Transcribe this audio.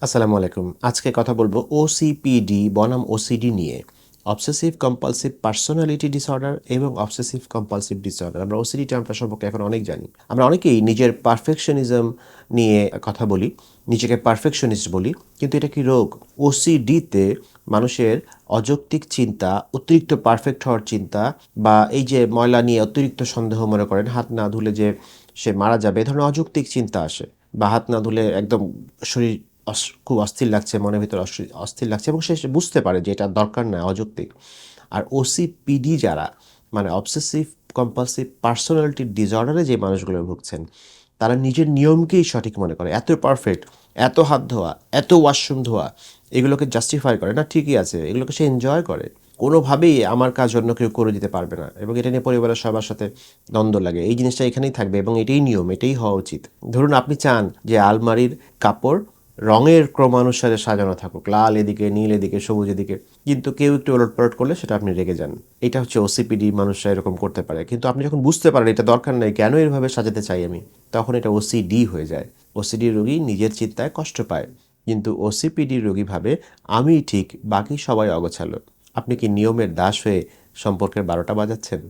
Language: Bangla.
আসসালামু আলাইকুম। আজকে কথা বলবো ওসিপিডি বনাম ওসিডি নিয়ে। অবসেসিভ কম্পালসিভ পার্সোনালিটি ডিসঅর্ডার এবং অবসেসিভ কম্পালসিভ ডিসঅর্ডার। আমরা ওসিডি টার্মটা সম্পর্কে এখন অনেক জানি। আমরা অনেকেই নিজের পারফেকশনিজম নিয়ে কথা বলি, নিজেকে পারফেকশনিস্ট বলি, কিন্তু এটা কি রোগ? ওসিডিতে মানুষের অযৌক্তিক চিন্তা, অতিরিক্ত পারফেক্ট হওয়ার চিন্তা, বা এই যে ময়লা নিয়ে অতিরিক্ত সন্দেহ মনে করেন, হাত না ধুলে যে সে মারা যাবে, এ ধরনের অযৌক্তিক চিন্তা আসে, বা হাত না ধুলে একদম শরীর খুব অস্থির লাগছে, মনের ভিতরে অস্থির লাগছে, এবং সে বুঝতে পারে যে এটা দরকার না, অযৌক্তিক। আর ওসিপিডি যারা, মানে অবসেসিভ কম্পালসিভ পার্সোনালিটি ডিসঅর্ডারে যে মানুষগুলো ভুগছেন, তারা নিজের নিয়মকেই সঠিক মনে করে। এত পারফেক্ট, এত হাত ধোয়া, এত ওয়াশরুম ধোয়া, এগুলোকে জাস্টিফাই করে না, ঠিকই আছে, এগুলোকে সে এনজয় করে। কোনোভাবেই আমার কাজ অন্য কেউ করে দিতে পারবে না, এবং এটা নিয়ে পরিবারের সবার সাথে দ্বন্দ্ব লাগে। এই জিনিসটা এখানেই থাকবে এবং এটাই নিয়ম, এটাই হওয়া উচিত। ধরুন আপনি চান যে আলমারির কাপড় রঙের ক্রমানুসারে সাজানো থাকুক, লাল এদিকে, নীল এদিকে, সবুজ এদিকে, কিন্তু কেউ একটু ওলটপালট করলে সেটা আপনি রেগে যান। এটা হচ্ছে ওসিপিডি, মানুষরা এরকম করতে পারে। কিন্তু আপনি যখন বুঝতে পারেন এটা দরকার নেই, কেন এভাবে সাজাতে চাই আমি, তখন এটা ওসিডি হয়ে যায়। ওসিডি রোগী নিজের চিন্তায় কষ্ট পায়, কিন্তু ওসিপিডি রোগী ভাবে আমি ঠিক, বাকি সবাই অগোছালো। আপনি কি নিয়মের দাস হয়ে সম্পর্কের 12টা বাজাচ্ছেন?